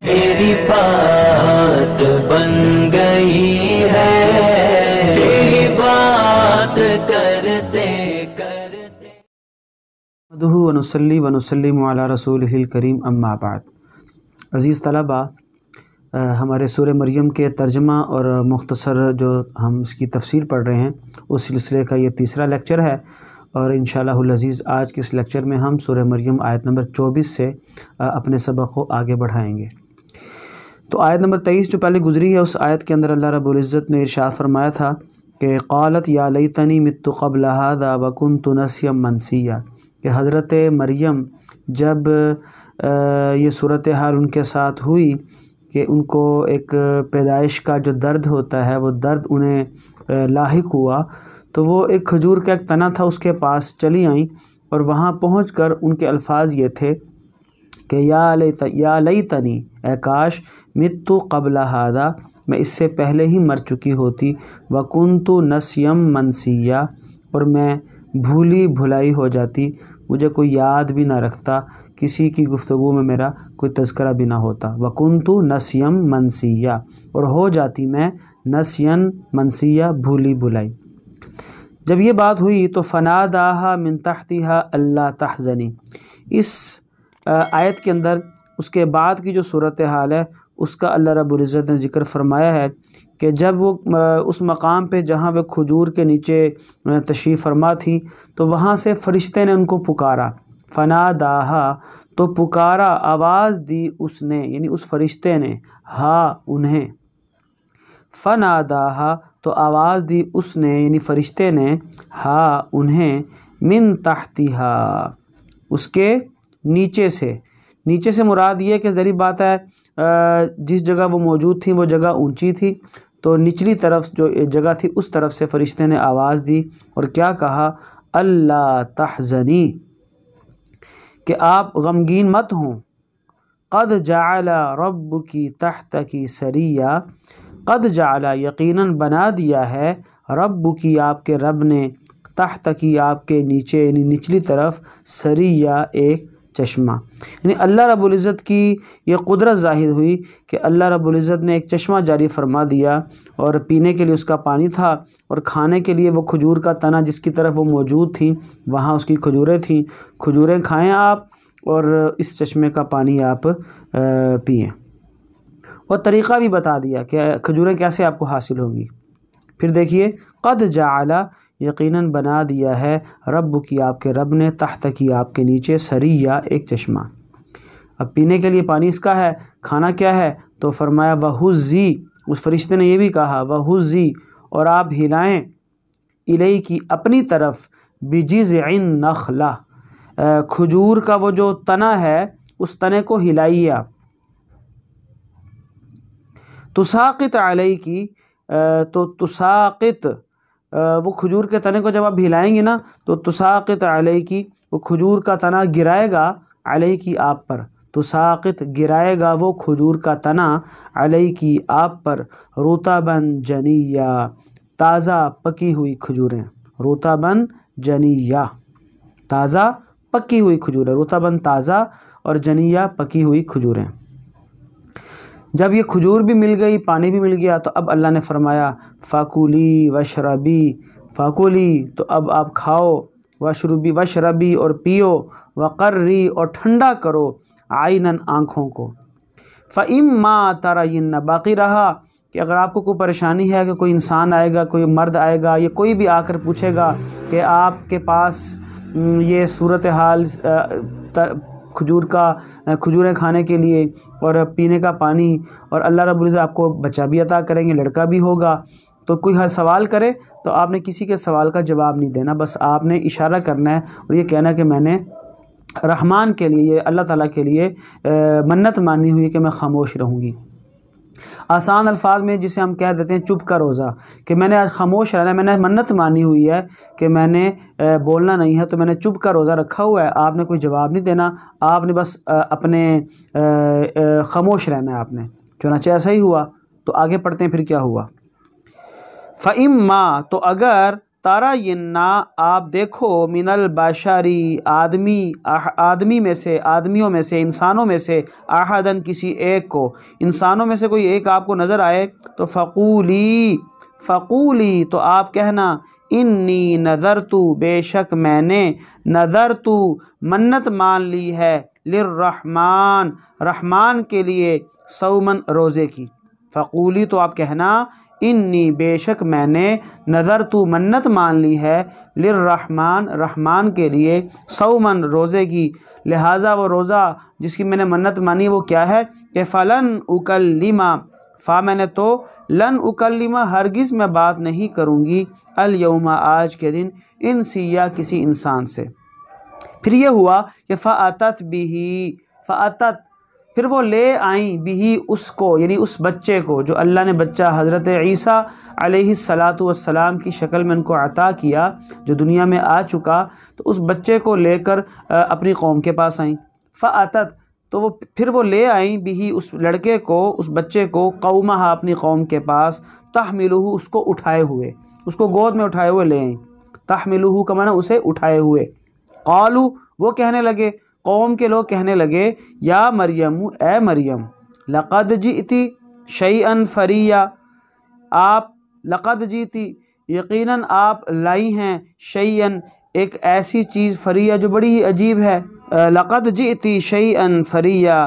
तेरी बात बन गई है, तेरी बात करते करते। नहमदुहु व नुसल्ली व नुसल्लिमु अला रसूलिहिल करीम, अम्मा बाद। अज़ीज़ तलबा, हमारे सूरह मरियम के तर्जमा और मुख्तसर जो हम इसकी तफसीर पढ़ रहे हैं, उस सिलसिले का ये तीसरा लेक्चर है। और इंशाअल्लाहुल अज़ीज़ आज के इस लेक्चर में हम सूरह मरियम आयत नंबर 24 से अपने सबक को आगे बढ़ाएंगे। तो आयत नंबर 23 जो पहले गुज़री है, उस आयत के अंदर अल्लाह रब्बुल इज़्ज़त ने इरशाद फरमाया था कि क़ालत या लैतनी मित्तु क़ब्ल हाज़ा व कुन्तु नस्यम मनसिया, कि हज़रत मरियम जब ये सूरत हाल उनके साथ हुई कि उनको एक पैदाइश का जो दर्द होता है वो दर्द उन्हें लाहिक हुआ, तो वो एक खजूर का एक तना था उसके पास चली आईं और वहाँ पहुँचकर उनके अल्फाज ये थे कि या लैतनी, ए काश, मित्तु क़ब्ल हादा, मैं इससे पहले ही मर चुकी होती, व कुन्तु नस्यम मनसिया, और मैं भूली भुलाई हो जाती, मुझे कोई याद भी ना रखता, किसी की गुफ्तगू में मेरा कोई तज़किरा भी ना होता। व कुन्तु नस्यम मनसिया, और हो जाती मैं नस्यन मनसिया, भूली भुलाई। जब ये बात हुई तो फ़नादाहा मिन तहतिहा अल्ला तहज़नी, इस आयत के अंदर उसके बाद की जो सूरत हाल है उसका अल्लाह रब्बुल इज़्ज़त ने ज़िक्र फरमाया है कि जब वो उस मकाम पे जहाँ वे खजूर के नीचे तशरीफ़ फरमा थी, तो वहाँ से फ़रिश्ते ने उनको पुकारा। फ़नादाहा, तो पुकारा, आवाज़ दी उसने, यानी उस फ़रिश्ते ने, हा, उन्हें। फ़नादाहा, तो आवाज़ दी उसने, यानी फ़रिश्ते ने, हा, उन्हें, मिन तहतिहा, उसके नीचे से। नीचे से मुराद ये कि ज़री बात है जिस जगह वो मौजूद थी वो जगह ऊंची थी, तो निचली तरफ जो जगह थी उस तरफ से फ़रिश्ते ने आवाज़ दी और क्या कहा, अल्ला तहज़नी, कि आप गमगीन मत हों। क़द जअला रब्बुकी तहतकी सरिया, क़द जअला, यकीनन बना दिया है, रब्बुकी, आपके रब ने, तहतकी, आपके नीचे, यानी निचली तरफ, सरिया, एक चश्मा। यानी अल्लाह रब्बुल इज़्ज़त की ये कुदरत ज़ाहिर हुई कि अल्लाह रब्बुल इज़्ज़त ने एक चश्मा जारी फरमा दिया, और पीने के लिए उसका पानी था, और खाने के लिए वो खजूर का तना जिसकी तरफ वो मौजूद थी वहाँ उसकी खजूरें थीं। खजूरें खाएँ आप और इस चश्मे का पानी आप पिएँ। और तरीक़ा भी बता दिया कि खजूरें कैसे आपको हासिल होंगी। फिर देखिए, क़द जअला, यकीनन बना दिया है, रब्बु की, आपके रब ने, तहत की, आपके नीचे, सरिया, एक चश्मा। अब पीने के लिए पानी इसका है, खाना क्या है, तो फरमाया वहुज़ी, उस फरिश्ते ने ये भी कहा वहुज़ी, और आप हिलाएं, इलई की, अपनी तरफ, बिजिज़इन नखला, खजूर का वो जो तना है उस तने को हिलाइए आप। तुसाक़ित अलई की, तो तुसाक़ित, वो खजूर के तने को जब आप हिलाएंगे ना तो तुसाक़ित अलई की, वो खजूर का तना गिराएगा, अलई की, आप पर। तुसाक़ित, गिराएगा वो खजूर का तना, अलई की, आप पर, रुतबन जनिया, ताज़ा पकी हुई खजूरें। रुतबन जनिया, ताज़ा पकी हुई खजूरें, रुतबन ताज़ा और जनिया पकी हुई खजूरें। जब ये खजूर भी मिल गई, पानी भी मिल गया, तो अब अल्लाह ने फरमाया फ़ाकुली वशरबी, फ़ाकुली, तो अब आप खाओ, वशरबी, वशरबी, और पियो, वक़र्री, और ठंडा करो, आइनन, आँखों को। फ़इम्मा तरयिन्न, बाकी रहा कि अगर आपको कोई परेशानी है कि कोई इंसान आएगा, कोई मर्द आएगा, या कोई भी आकर पूछेगा कि आपके पास ये सूरत हाल, खजूरें खाने के लिए और पीने का पानी, और अल्लाह रब्बुल इज़्ज़त आपको बच्चा भी अता करेंगे, लड़का भी होगा, तो कोई हर सवाल करे तो आपने किसी के सवाल का जवाब नहीं देना, बस आपने इशारा करना है और ये कहना है कि मैंने रहमान के लिए, ये अल्लाह ताला के लिए मन्नत मानी हुई कि मैं खामोश रहूँगी। आसान अल्फाज में जिसे हम कह देते हैं चुप का रोज़ा, कि मैंने आज खामोश रहना है, मैंने मन्नत मानी हुई है कि मैंने बोलना नहीं है, तो मैंने चुप का रोज़ा रखा हुआ है, आपने कोई जवाब नहीं देना, आपने बस अपने खामोश रहना है आपने। चुनांचे ऐसा ही हुआ। तो आगे पढ़ते हैं फिर क्या हुआ। फ़इम्मा, तो अगर तारायन्ना आप देखो, मिनल बाशारी आदमी में से, आदमियों में से, इंसानों में से, अहदन किसी एक को, इंसानों में से कोई एक आपको नज़र आए तो फ़क़ूली तो आप कहना, इन्नी नज़रतु बेशक मैंने, नज़रतु मन्नत मान ली है, लिर्रहमान रहमान के लिए, सौमन रोज़े की। फ़क़ूली तो आप कहना, इन्नी बेशक मैंने, नज़रतु मन्नत मान ली है, लिर्रहमान रहमान के लिए, सौमन रोज़े की। लिहाजा वो रोज़ा जिसकी मैंने मन्नत मानी वो क्या है कि फ़लन उकल्लिमा, फ़ा मैंने तो, लन उकल्लिमा हरगिज़ मैं बात नहीं करूँगी, अल यौमा आज के दिन, इंसिया किसी इंसान से। फिर ये हुआ कि फ़अतत बिही, फ़अतत फिर वो ले आई, बिही उसको, यानी उस बच्चे को जो अल्लाह ने बच्चा हज़रत ईसा अलैहिस्सलातु वस्सलाम की शक्ल में उनको अता किया, जो दुनिया में आ चुका, तो उस बच्चे को लेकर अपनी कौम के पास आई। फ़अतत तो फिर वो ले आई, बिही उस लड़के को, उस बच्चे को, कौमहा अपनी कौम के पास, तहमिलुहु उसको उठाए हुए, उसको गोद में उठाए हुए ले आई। तहमिलुहु का माना उसे उठाए हुए। क़ालू वो कहने लगे, कौम के लोग कहने लगे, या मरियम ए मरियम, लक़द जिअती शैअन फ़रिया, आप लक़द जीती यकीनन आप लाई हैं, शैअन एक ऐसी चीज़, फ़रिया जो बड़ी ही अजीब है। लक़द जिअती शैअन फ़रिया,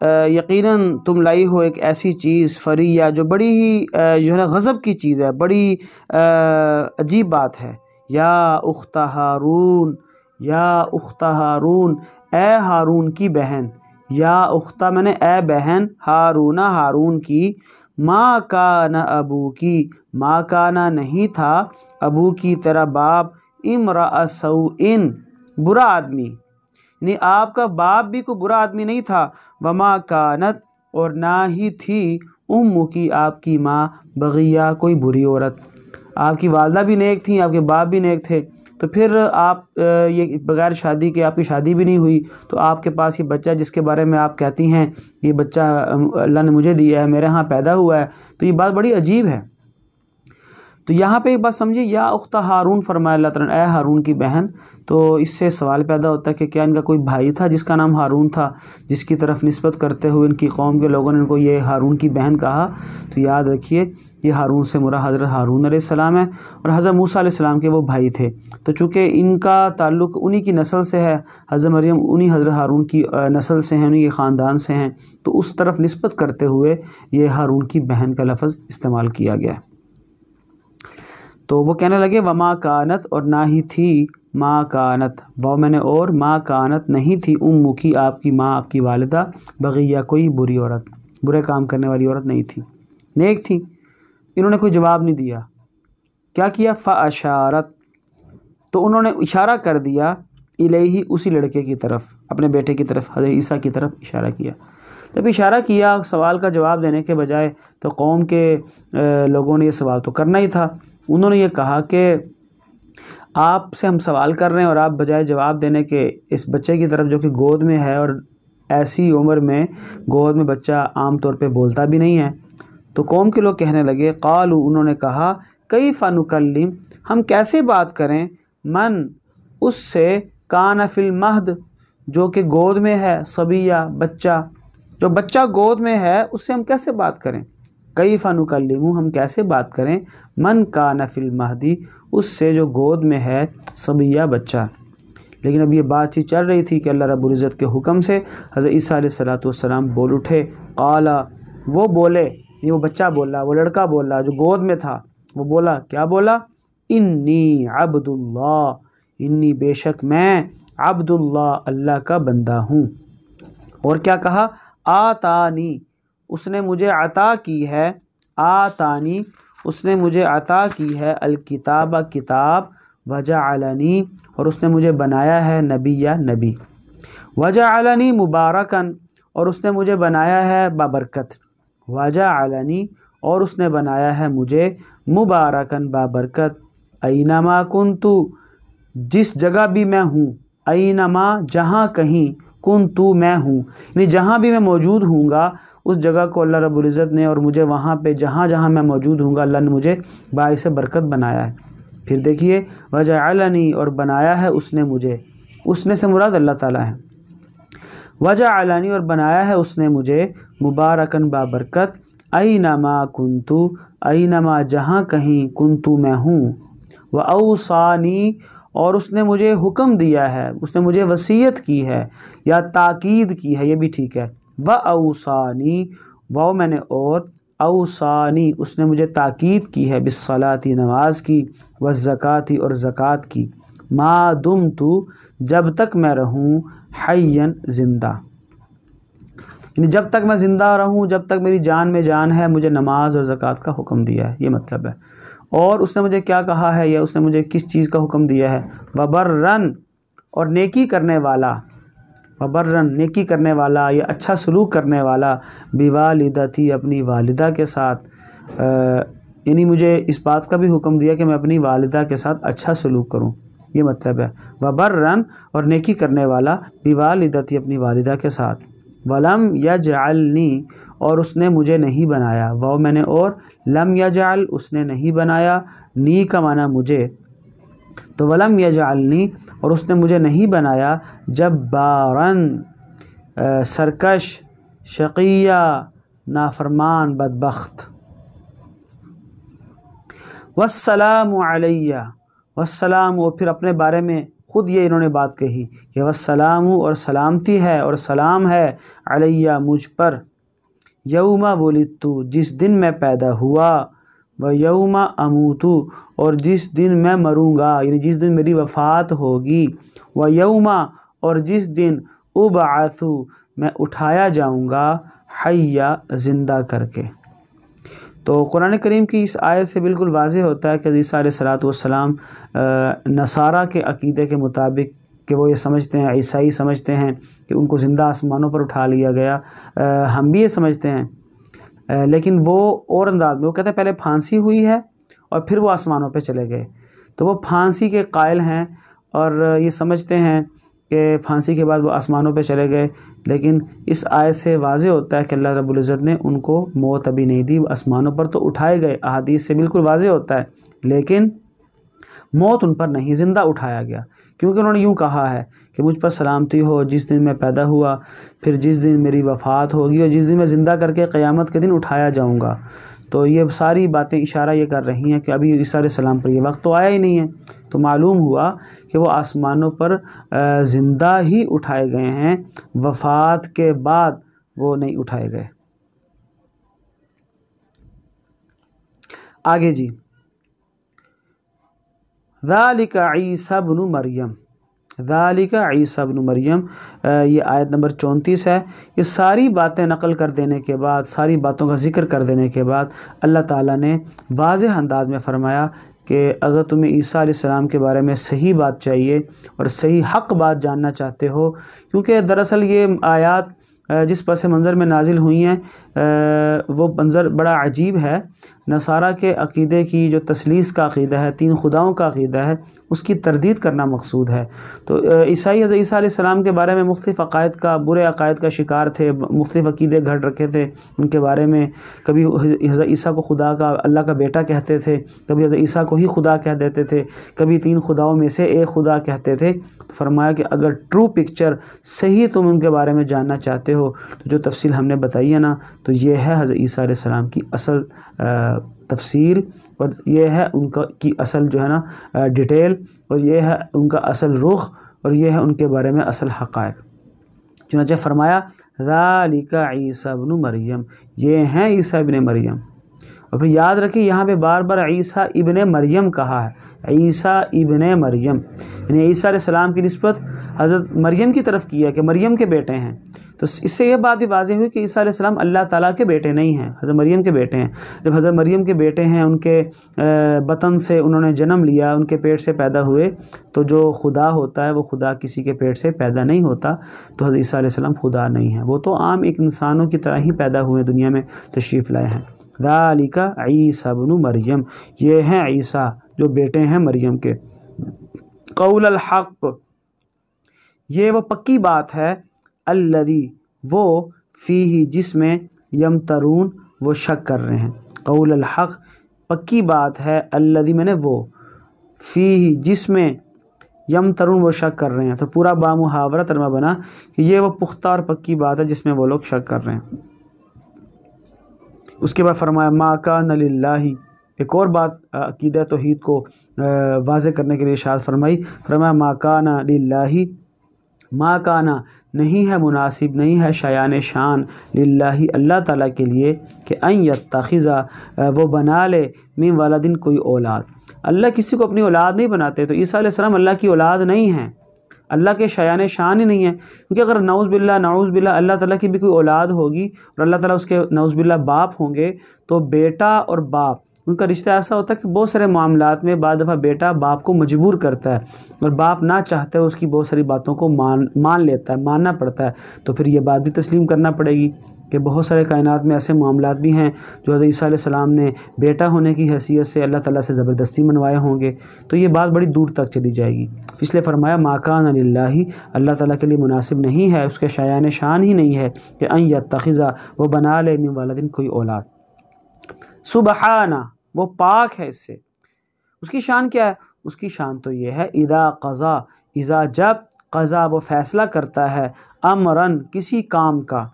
यकीनन तुम लाई हो एक ऐसी चीज़, फ़रिया जो बड़ी ही जो है ना गज़ब की चीज़ है, बड़ी अजीब बात है। या उख्ता हारून, या उख्ता हारून, ए हारून की बहन, या उख्ता मैंने ए बहन, हारूना हारून की, माँ काना अबू की, माँ काना नहीं था, अबू की तेरा बाप, इमरा सौइन बुरा आदमी, यानी आपका बाप भी कोई बुरा आदमी नहीं था, वमा कानत और ना ही थी, उम्मु की आपकी माँ, बगिया कोई बुरी औरत, आपकी वालदा भी नेक थी, आपके बाप भी नेक थे, तो फिर आप ये बग़ैर शादी के आपकी शादी भी नहीं हुई, तो आपके पास ये बच्चा जिसके बारे में आप कहती हैं ये बच्चा अल्लाह ने मुझे दिया है, मेरे यहाँ पैदा हुआ है, तो ये बात बड़ी अजीब है। तो यहाँ पे एक बात समझिए, या उख्ता हारून फरमाया अल्लाह ताला ने, ए हारून की बहन, तो इससे सवाल पैदा होता है कि क्या इनका कोई भाई था जिसका नाम हारून था, जिसकी तरफ निस्बत करते हुए इनकी कौम के लोगों ने इनको ये हारून की बहन कहा। तो याद रखिए ये हारून से मुराद हज़रत हारून अलैहिस्सलाम है और हज़रत मूसा अलैहिस्सलाम के वो भाई थे। तो चूँकि इनका ताल्लुक़ उन्हीं की नस्ल से है, हज़रत मरियम उन्हीं हज़रत हारून की नस्ल से हैं, उन्हीं के ख़ानदान से हैं, तो उस तरफ निस्बत करते हुए ये हारून की बहन का लफ्ज़ इस्तेमाल किया गया। तो वो कहने लगे, वमा कानत और ना ही थी, माँ कानत वाव मैंने और, माँ कानत नहीं थी, उम्मु की आपकी माँ, आपकी वालिदा, बगिया कोई बुरी औरत, बुरे काम करने वाली औरत नहीं थी, नेक थी। इन्होंने कोई जवाब नहीं दिया। क्या किया, फ़अशारत तो उन्होंने इशारा कर दिया, इलैही उसी लड़के की तरफ, अपने बेटे की तरफ, हज़रत ईसा की तरफ इशारा किया। जब इशारा किया सवाल का जवाब देने के बजाय, तो कौम के लोगों ने ये सवाल तो करना ही था। उन्होंने ये कहा कि आपसे हम सवाल कर रहे हैं और आप बजाय जवाब देने के इस बच्चे की तरफ जो कि गोद में है, और ऐसी उम्र में गोद में बच्चा आम तौर पे बोलता भी नहीं है। तो कौम के लोग कहने लगे, क़ालू उन्होंने कहा, कैफ़ा नुकल्लिम हम कैसे बात करें, मन उससे, काना फिल महद जो कि गोद में है, सबिया बच्चा, जो बच्चा गोद में है उससे हम कैसे बात करें। कैफ़ा नुकल्लिमु हम कैसे बात करें, मन काना फिल महदी उससे जो गोद में है, सबिया बच्चा। लेकिन अब ये बातचीत चल रही थी कि अल्लाह रब्बुल इज़्ज़त के हुक्म से हज़रत ईसा अलैहिस्सलातु वस्सलाम बोल उठे। क़ाला वो बोले, ये वो बच्चा बोला, वो लड़का बोला जो गोद में था, वो बोला, क्या बोला, इन्नी अब्दुल्लाह, इन्नी बेशक मैं, अब्दुल्लाह अल्लाह का बंदा हूँ। और क्या कहा, आतानी उसने मुझे अता की है, आतानी उसने मुझे अता की है, अल-किताबा किताब, वजअलनी और उसने मुझे बनाया है नबिया नबी, वजअलनी मुबारकन और उसने मुझे बनाया है बाबरकत, वजअलनी और उसने बनाया है मुझे मुबारकन बाबरकत, ऐनमा कुन्तु जिस जगह भी मैं हूँ, ऐनमा जहाँ कहीं, कुन्तु मैं हूँ यानी जहाँ भी मैं मौजूद हूँगा उस जगह को अल्लाह रब्बुल इज़्ज़त ने और मुझे वहाँ पे जहाँ जहाँ मैं मौजूद हूँगा अल्लाह ने मुझे बाइस बरकत बनाया है। फिर देखिए वजअलनी, और बनाया है उसने मुझे, उसने से मुराद अल्लाह ताला है। वजअलनी, और बनाया है उसने मुझे मुबारकन बाबरकत, ऐनमा कुन्तु, ऐनमा जहाँ कहीं, कुन्तु मैं हूँ, व औसानी, और उसने मुझे हुक्म दिया है, उसने मुझे वसीयत की है या ताकीद की है, ये भी ठीक है। व औसानी, वाव मैंने और, औसानी, उसने मुझे ताकीद की है बिस्सलाती, नमाज की, व ज़काती, और ज़कात की, मा दुमतु, जब तक मैं रहूँ, हय्यन, ज़िंदा, यानी जब तक मैं ज़िंदा रहूँ, जब तक मेरी जान में जान है, मुझे नमाज और ज़कात का हुक्म दिया है, ये मतलब है। और उसने मुझे क्या कहा है, या उसने मुझे किस चीज़ का हुक्म दिया है, वबर्रन, और नेकी करने वाला, वबर्रन, नेकी करने वाला या अच्छा सलूक करने वाला, बिवालिदती, अपनी वालिदा के साथ, यानी मुझे इस बात का भी हुक्म दिया कि मैं अपनी वालिदा के साथ अच्छा सलूक करूं, ये मतलब है। वबर्रन, और नेकी करने वाला, बिवालिदती, अपनी वालिदा के साथ, वलम यजअलनी, और उसने मुझे नहीं बनाया, वाव मैंने और, लम यजअल, उसने नहीं बनाया, नी का माना मुझे, तो वलम यजअलनी, और उसने मुझे नहीं बनाया, जब्बारन, सरकश, शक़िया, नाफरमान, बदबख्त। वस्सलामु अलैया, वस्सलाम, और फिर अपने बारे में ख़ुद ये इन्होंने बात कही कि वस्सलामु, और सलामती है और सलाम है, अलैया, मुझ पर, यौमा वुलिदतु, जिस दिन मैं पैदा हुआ, व यौमा अमूतु, और जिस दिन मैं मरूंगा, यानी जिस दिन मेरी वफ़ात होगी, व यौमा, और जिस दिन उबअसु, मैं उठाया जाऊंगा, हय्या, ज़िंदा करके। तो कुरान करीम की इस आयत से बिल्कुल वाज़ेह होता है कि ईसा अलैहिस्सलातु वस्सलाम नसारा के अक़ीदे के मुताबिक कि वो ये समझते हैं, ईसाई समझते हैं कि उनको ज़िंदा आसमानों पर उठा लिया गया। हम भी ये समझते हैं, लेकिन वो और अंदाज में, वो कहते हैं पहले फांसी हुई है और फिर वो आसमानों पे चले गए। तो वो फांसी के कायल हैं और ये समझते हैं कि फांसी के बाद वो आसमानों पे चले गए, लेकिन इस आयत से वाज़ेह होता है कि अल्लाह रब्बुल इज़्ज़त ने उनको मौत अभी नहीं दी, आसमानों पर तो उठाए गए, अहादीस से बिल्कुल वाज़ेह होता है, लेकिन मौत उन पर नहीं, ज़िंदा उठाया गया। क्योंकि उन्होंने यूँ कहा है कि मुझ पर सलामती हो जिस दिन मैं पैदा हुआ, फिर जिस दिन मेरी वफ़ात होगी और जिस दिन मैं ज़िंदा करके क़यामत के दिन उठाया जाऊँगा। तो ये सारी बातें इशारा ये कर रही हैं कि अभी ईसा अलैहिस्सलाम पर ये वक्त तो आया ही नहीं है। तो मालूम हुआ कि वो आसमानों पर ज़िंदा ही उठाए गए हैं, वफ़ात के बाद वो नहीं उठाए गए। आगे जी, ज़ालिका ईसा इब्नु मरियम, ज़ालिका ईसा इब्नु मरियम, ये आयत नंबर 34 है। ये सारी बातें नकल कर देने के बाद, सारी बातों का ज़िक्र कर देने के बाद अल्लाह ताला ने वाज़ेह अंदाज में फ़रमाया कि अगर तुम्हें ईसा अलैहिस्सलाम के बारे में सही बात चाहिए और सही हक़ बात जानना चाहते हो, क्योंकि दरअसल ये आयात जिस पस मंज़र में नाजिल हुई हैं वो मंज़र बड़ा अजीब है। नसारा के अक़ीदे की जो तसलीस का अक़ीदा है, तीन खुदाओं का अक़ीदा है, उसकी तरदीद करना मकसूद है। तो ईसाई हज़रत ईसा अलैहिस्सलाम के बारे में मुख्तलिफ़ अक़ायद का, बुरे अक़ायद का शिकार थे, मुख्तलिफ़ अक़ीदे घड़ रखे थे उनके बारे में। कभी हज़रत ईसा को खुदा का, अल्लाह का बेटा कहते थे, कभी हज़रत ईसा को ही खुदा कह देते थे, कभी तीन खुदाओं में से एक खुदा कहते थे। तो फरमाया कि अगर ट्रू पिक्चर सही तुम उनके बारे में जानना चाहते हो तो जो तफसील हमने बताई है ना, तो ये है हज़रत ईसा अलैहिस्सलाम की असल तफसील, और ये है उनका की असल जो है ना डिटेल, और ये है उनका असल रुख, और ये है उनके बारे में असल हक़ाइक़। चुनांचे फरमाया ज़ालिका ईसा इब्नु मरियम, ये हैं ईसा इब्न मरियम। और फिर याद रखिए यहाँ पे बार बार ईसा इब्न मरियम कहा है, ईसा इब्न मरियम, यानी ईसा अलैहिस्सलाम की निस्बत हज़रत मरियम की तरफ की है कि मरियम के बेटे हैं। तो इससे यह बात भी वाज़ेह हुई कि ईसा अलैहिस्सलाम अल्लाह ताला के बेटे नहीं हैं, हज़रत मरियम के बेटे हैं। जब हज़रत मरियम के बेटे हैं, उनके बतन से उन्होंने जन्म लिया, उनके पेट से पैदा हुए, तो जो खुदा होता है वो खुदा किसी के पेट से पैदा नहीं होता। तो हज़रत ईसा अलैहिस्सलाम खुदा नहीं है, वो तो आम एक इंसानों की तरह ही पैदा हुए, दुनिया में तशरीफ़ लाए हैं। ज़ालिका ईसा इब्नु मरियम, ये हैं ईसा जो बेटे हैं मरियम के। क़ौलुल हक़, ये वो पक्की बात है, अल्लज़ी, वो, फ़ीही, जिसमें, यमतरून, वो शक कर रहे हैं। क़ौलुल हक़, पक्की बात है, अल्लज़ी मैंने वो, फ़ी जिसमें यम तरुण वो शक कर रहे हैं। तो पूरा बामुहावरा तर्जमा बना कि ये वो पुख्ता और पक्की बात है जिसमें वो लोग शक कर रहे हैं। उसके बाद फरमाया मा कान लिल्लाहि, एक और बात अक़ीदा तौहीद को वाज़े करने के लिए इरशाद फरमाया मा काना लिल्लाहि, मा काना नहीं है मुनासिब, नहीं है शायान शान लिल्लाहि अल्लाह ताला के लिए कि अन यत्तखिज़ा वो बना ले मिन वलदिन कोई औलाद। अल्लाह किसी को अपनी औलाद नहीं बनाते, तो ईसा अलैहिस्सलाम अल्लाह की औलाद नहीं हैं, अल्लाह के शायान शान ही नहीं है। क्योंकि अगर नऊज़ बिल्ला अल्लाह ताला की भी कोई औलाद होगी और अल्लाह ताला उसके नऊज़ बिल्ला बाप होंगे, तो बेटा और बाप उनका रिश्ता ऐसा होता है कि बहुत सारे मामलात में बाद दफ़ा बेटा बाप को मजबूर करता है और बाप ना चाहते हुए उसकी बहुत सारी बातों को मान लेता है, मानना पड़ता है। तो फिर ये बात भी तस्लीम करना पड़ेगी कि बहुत सारे कायनात में ऐसे मामलात भी हैं जो हज़रत ईसा अलैहिस्सलाम ने बेटा होने की हैसियत से अल्लाह ताला से ज़बरदस्ती मनवाए होंगे, तो ये बात बड़ी दूर तक चली जाएगी। इसलिए फरमाया मा कान लिल्लाहि, अल्लाह ताला के लिए मुनासिब नहीं है, उसके शायान शान ही नहीं है कि अन यत्तखिज़ा वो बना ले मिन वलदिन कोई औलाद। सुबहाना वो पाक है इससे। उसकी शान क्या है? उसकी शान तो ये है इदा क़ज़ा, इज़ा जब क़ज़ा वो फ़ैसला करता है अमरन किसी काम का,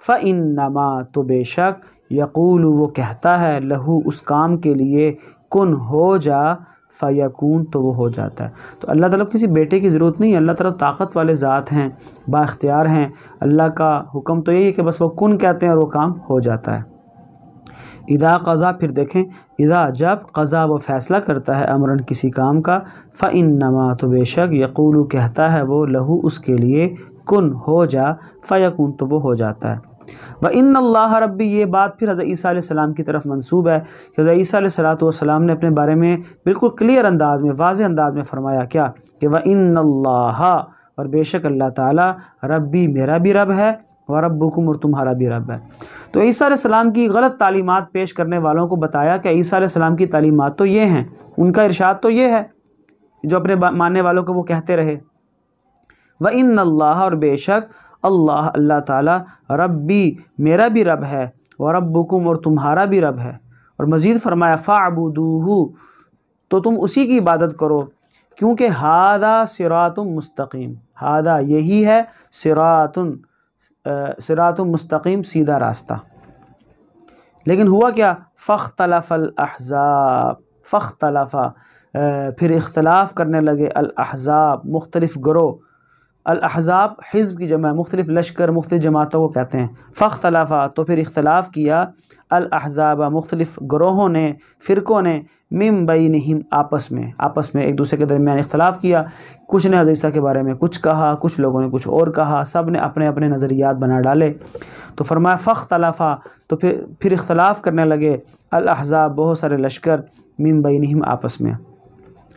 फ़इन्नमा तो बेशक यक़ूलु वो कहता है लहू उस काम के लिए कुन हो जा फ़यकून तो वो हो जाता है। तो अल्लाह ताला को किसी बेटे की ज़रूरत नहीं है, अल्लाह ताला ताकत वाले ज़ात हैं, बाख्तियार हैं। अल्लाह का हुक्म तो यही है कि बस वो कुन कहते हैं और वो काम हो जाता है। इदा क़ज़ा, फिर देखें इदा जब क़ज़ा वो फ़ैसला करता है अमरन किसी काम का, फ़इन्नमा तो बेशक यक़ूलु कहता है वो लहू उसके लिए कुन हो जा फ़यकून तो वो हो जाता है। व इन्नल्लाह रब्बी, ये बात फिर हज़रत ईसा अलैहिस्सलाम की तरफ मंसूब है कि हज़रत ईसा अलैहिस्सलाम ने अपने बारे में बिल्कुल क्लियर अंदाज़ में, वाज़ेह अंदाज़ में फ़रमाया क्या कि व इन्नल्लाह, और बेशक अल्लाह ताला रब्बी मेरा भी रब है व रब्बुकुम और तुम्हारा भी रब है। तो ईसा अलैहिस्सलाम की गलत तालीमात पेश करने वालों को बताया कि ईसा अलैहिस्सलाम की तालीमात तो ये हैं, उनका इरशाद तो ये है जो अपने मानने वालों को वो कहते रहे। व इन्नल्लाह, और बेशक अल्लाह ताला रब्बी मेरा भी रब है व रब्बुकुम और तुम्हारा भी रब है। और मज़ीद फरमाया फ़अबुदूहु, तो तुम उसी की इबादत करो, क्योंकि हादा सिरातुम मुस्तकीम, हादा यही है सिरातुम मुस्तकीम सीधा रास्ता। लेकिन हुआ क्या? फ़ख्तलफ़ल अहज़ाब, फ़ख्तलफ़ा फिर इख्तलाफ करने लगे, अल अहज़ाब मुख्तलिफ़ गिरोह, अल अहज़ाब हिज़्ब की जमा, मुख्तलिफ़ लश्कर मुख्तलिफ़ जमातों को कहते हैं। फ़ख्तलफ़ा तो फिर इख्तलाफ किया, अल अहज़ाब मुख्तलिफ़ ग्रोहों ने, फ़िरक़ों ने, मिन बैनिहिम आपस में एक दूसरे के दरमियान इख्तलाफ किया। कुछ ने हज़रत ईसा के बारे में कुछ कहा, कुछ लोगों ने कुछ और कहा, सब ने अपने अपने नज़रियात बना डाले। तो फरमाया फ़ख्तलफ़ा तो फिर इख्तलाफ करने लगे अल अहज़ाब बहुत सारे लश्कर, मिन बैनिहिम आपस में।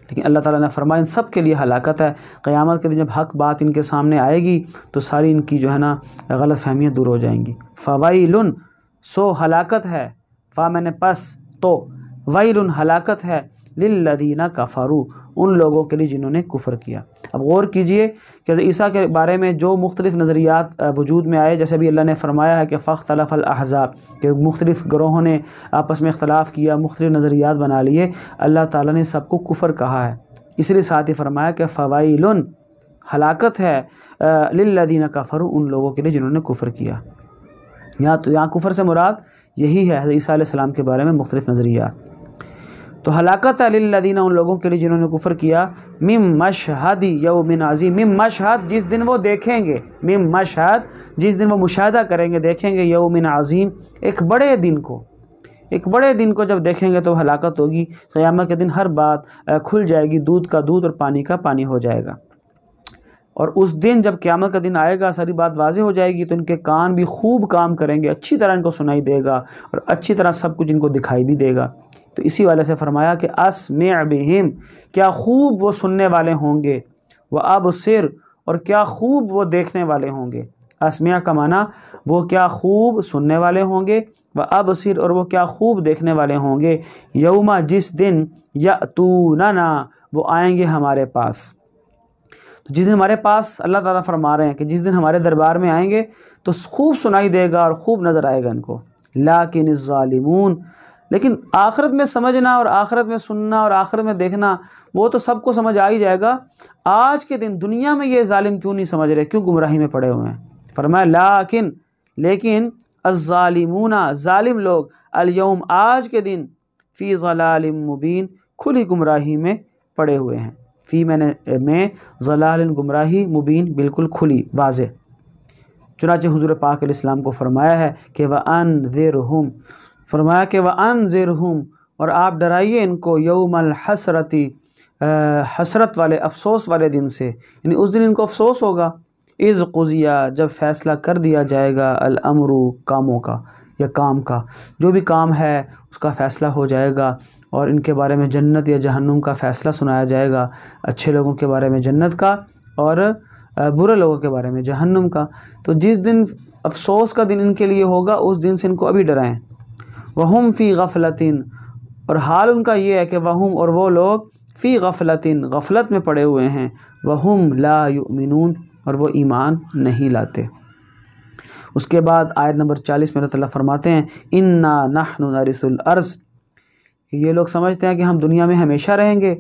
लेकिन अल्लाह ताला ने फरमाया इन सब के लिए हलाकत है। क़यामत के दिन जब हक़ बात इनके सामने आएगी तो सारी इनकी जो है ना गलत फहमियाँ दूर हो जाएंगी। फ़वाइलुन, सो हलाकत है, फ़ा मैंने पस, तो वाइलुन हलाकत है, लिल्लज़ीना कफ़रू उन लोगों के लिए जिन्होंने कुफ़र किया। अब गौर कीजिए कि ईसा के बारे में जो मुख्तलिफ़ नज़रियात वजूद में आए, जैसे भी अल्लाह ने फरमाया है कि फ़ख्तलफ़ल अहज़ाब, कि मुख्तलिफ़ ग्रोहों ने आपस में इख्तलाफ किया, मुख्तलिफ़ नज़रियात बना लिए, अल्लाह ताला ने सबको कुफ़र कहा है। इसलिए साथ ही फरमाया कि फ़वाइलुन हलाकत है, लिल्लज़ीना कफ़रू उन लोगों के लिए जिन्होंने कुफ़र किया। यहाँ कुफ़र से मुराद यही है ईसा अलैहिस्सलाम के बारे में मुख्तलिफ़ नज़रियात। तो हलाकत है लिल्लज़ीना उन लोगों के लिए जिन्होंने कुफ़र किया, मिम मशहदी यौमिन अज़ीम, मिम मशहद जिस दिन वो देखेंगे, मिम मशहद जिस दिन वो मुशाहदा करेंगे, देखेंगे, यौमिन अज़ीम एक बड़े दिन को जब देखेंगे तो हलाकत होगी। क़यामत के दिन हर बात खुल जाएगी, दूध का दूध और पानी का पानी हो जाएगा। और उस दिन जब क़यामत का दिन आएगा सारी बात वाज़ेह हो जाएगी, तो इनके कान भी खूब काम करेंगे, अच्छी तरह इनको सुनाई देगा और अच्छी तरह सब कुछ इनको दिखाई भी देगा। तो इसी वाले से फरमाया कि अस्मिअ बिहिम, क्या खूब वो सुनने वाले होंगे, व अबसिर और क्या खूब वो देखने वाले होंगे। अस्मिअ का माना वो क्या खूब सुनने वाले होंगे, व अबसिर और वो क्या खूब देखने वाले होंगे, यौमा जिस दिन यअतूनना वो आएंगे हमारे पास। तो जिस दिन हमारे पास अल्लाह ताला फरमा रहे हैं कि जिस दिन हमारे दरबार में आएंगे तो खूब सुनाई देगा और खूब नज़र आएगा इनको। लाकिन ज़ालिमून, लेकिन आखिरत में समझना और आखिरत में सुनना और आखिरत में देखना वो तो सबको समझ आ ही जाएगा। आज के दिन दुनिया में ये जालिम क्यों नहीं समझ रहे, क्यों गुमराही में पड़े हुए हैं। फरमाया लेकिन अज़्ज़ालिमूना जालिम लोग अल-यौम आज के दिन फ़ी ज़लालिम मुबीन खुली गुमराही में पड़े हुए हैं। फ़ी में ज़लालिन गुमराही, मुबीन बिल्कुल खुली वाज़े। चुनांचे हुज़ूर पाक अलैहिस्सलाम को फरमाया है कि वअन्ज़िरहुम, फरमाया कि वअन्ज़िरहुम, और आप डराइए इनको यौमल हसरती, हसरत वाले अफसोस वाले दिन से, यानी उस दिन इनको अफसोस होगा। इज़ क़ुज़िया, जब फ़ैसला कर दिया जाएगा, अल अमरु कामों का या काम का, जो भी काम है उसका फ़ैसला हो जाएगा और इनके बारे में जन्नत या जहन्नुम का फ़ैसला सुनाया जाएगा। अच्छे लोगों के बारे में जन्नत का और बुरे लोगों के बारे में जहन्नुम का। तो जिस दिन अफसोस का दिन इनके लिए होगा उस दिन से इनको अभी डराएं। वहुम फ़ी गफ़लतिन, और हाल उनका ये है कि वहुम, और वो लोग फ़ी गफ़लतिन गफ़लत में पड़े हुए हैं, वहुम ला युमिनून, और वो ईमान नहीं लाते। उसके बाद आयत नंबर 40 में अल्लाह ताला फरमाते हैं इन्ना नहनु नरिसुल अर्ज़, कि ये लोग समझते हैं कि हम दुनिया में हमेशा रहेंगे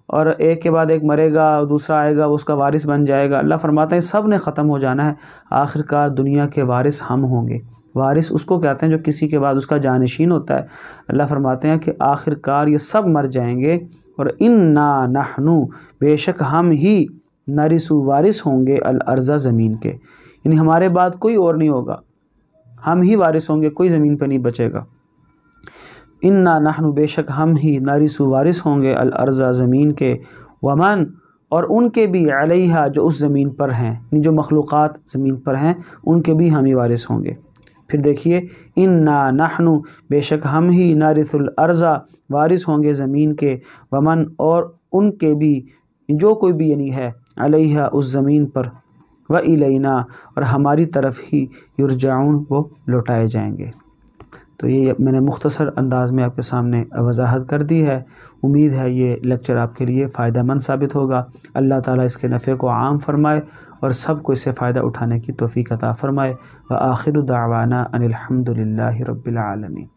और एक के बाद एक मरेगा, दूसरा आएगा, वो उसका वारिस बन जाएगा। अल्लाह फरमाते हैं सब ने ख़त्म हो जाना है, आखिरकार दुनिया के वारिस हम होंगे। वारिस उसको कहते हैं जो किसी के बाद उसका जानशीन होता है। अल्लाह फरमाते हैं कि आखिरकार ये सब मर जाएंगे और इन्ना नहनु, बेशक हम ही, नरिसु वारिस होंगे, अल अर्ज़ा ज़मीन के, यानी हमारे बाद कोई और नहीं होगा, हम ही वारिस होंगे, कोई ज़मीन पर नहीं बचेगा। इन्ना नहनु, बेशक हम ही, नारिसु वारिस होंगे, अल अर्ज़ा ज़मीन के, वमन, और उनके भी, अलैहा जो उस ज़मीन पर हैं, यानी जो मखलूक़ात ज़मीन पर हैं उनके भी हम ही वारिस होंगे। फिर देखिए इन्ना नहनु, बेशक हम ही, नारिसुल अर्ज़ा वारिस होंगे ज़मीन के, वमन, और उनके भी, जो कोई भी यानी है, अलैहा उस ज़मीन पर, व इलैना, और हमारी तरफ ही, युरजाउन वो लौटाए जाएंगे। तो ये मैंने मुख्तसर अंदाज़ में आपके सामने वजाहत कर दी है। उम्मीद है ये लेक्चर आपके लिए फ़ायदेमंद साबित होगा। अल्लाह ताला इसके नफ़े को आम फ़रमाए और सबको इससे फ़ायदा उठाने की तौफ़ीक़ अता फ़रमाए। व आखिरु दावाना अनिल हम्दुलिल्लाहि रब्बिल आलमीन।